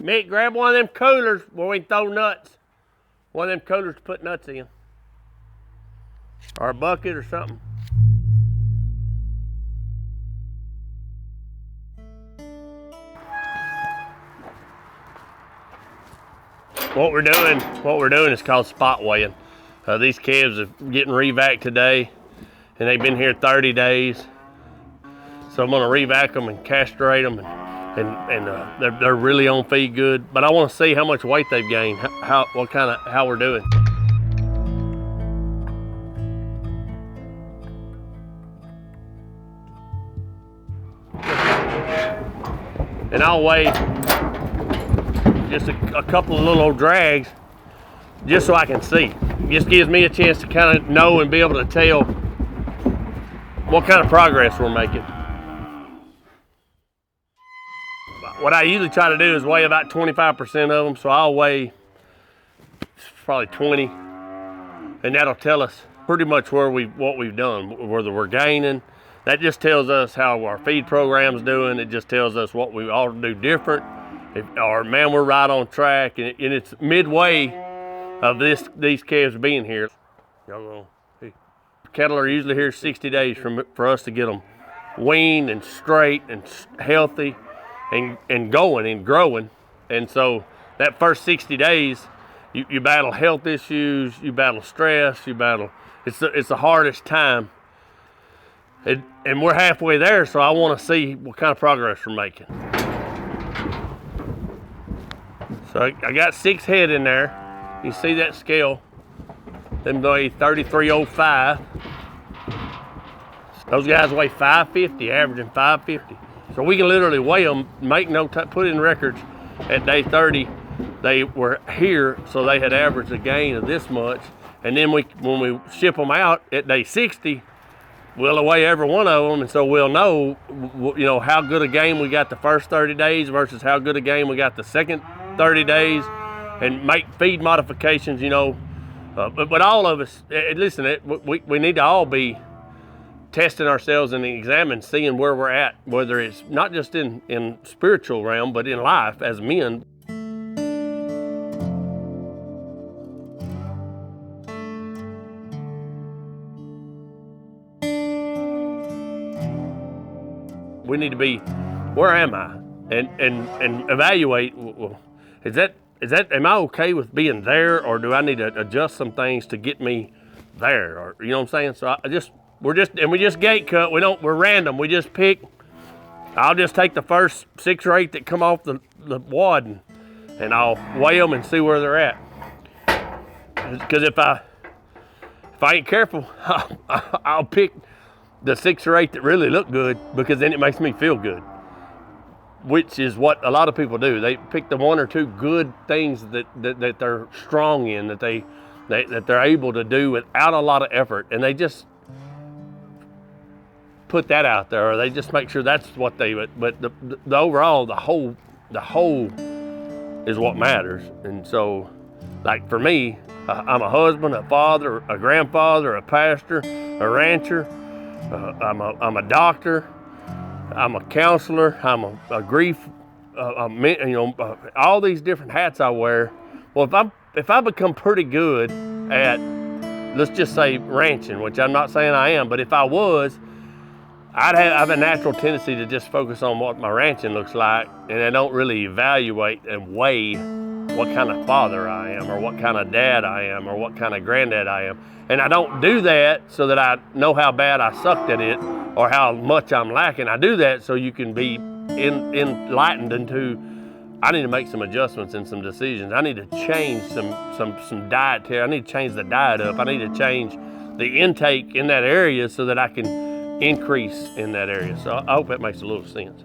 Mick, grab one of them coolers where we can throw nuts. One of them coolers to put nuts in. Or a bucket or something. What we're doing is called spot weighing. These calves are getting revac today, and they've been here 30 days. So I'm gonna revac them and castrate them, and they're really on feed good. But I want to see how much weight they've gained, how we're doing. And I'll weigh just a couple of little old drags just so I can see. Just gives me a chance to kind of know and be able to tell what kind of progress we're making. What I usually try to do is weigh about 25% of them, so I'll weigh probably 20, and that'll tell us pretty much what we've done, whether we're gaining. That just tells us how our feed program's doing. It just tells us what we ought to do different. Or man, we're right on track, and it's midway of these calves being here. Cattle are usually here 60 days for us to get them weaned and straight and healthy and going and growing. And so that first 60 days, you battle health issues, you battle stress, it's the hardest time. And we're halfway there, so I want to see what kind of progress we're making. So I got 6 head in there. You see that scale? Them weigh 3305. Those guys weigh 550, averaging 550. So we can literally weigh them, put in records at day 30. They were here, so they had averaged a gain of this much. And then when we ship them out at day 60, we'll weigh every one of them, and so we'll know, how good a gain we got the first 30 days versus how good a gain we got the second 30 days, and make feed modifications, but all of us, listen, we need to all be testing ourselves and examining, seeing where we're at, whether it's not just in spiritual realm, but in life as men. We need to be, where am I? And evaluate, am I okay with being there, or do I need to adjust some things to get me there? Or, you know what I'm saying? So we just gate cut. We're random. We just pick. I'll just take the first 6 or 8 that come off the wad, and I'll weigh them and see where they're at. Because if I ain't careful, I'll pick the 6 or 8 that really look good, because then it makes me feel good, which is what a lot of people do. They pick the 1 or 2 good things that they're strong in, that they're able to do without a lot of effort, and they just put that out there, or they just make sure that's what they. But the overall, the whole is what matters. And so, like for me, I'm a husband, a father, a grandfather, a pastor, a rancher. I'm a doctor, I'm a counselor, I'm a grief, all these different hats I wear. Well, if I become pretty good at, let's just say ranching, which I'm not saying I am, but if I was, I have a natural tendency to just focus on what my ranching looks like, and I don't really evaluate and weigh what kind of father I am, or what kind of dad I am, or what kind of granddad I am. And I don't do that so that I know how bad I sucked at it or how much I'm lacking. I do that so you can be enlightened into, I need to make some adjustments and some decisions. I need to change some diet here. I need to change the diet up. I need to change the intake in that area so that I can increase in that area. So I hope that makes a little sense.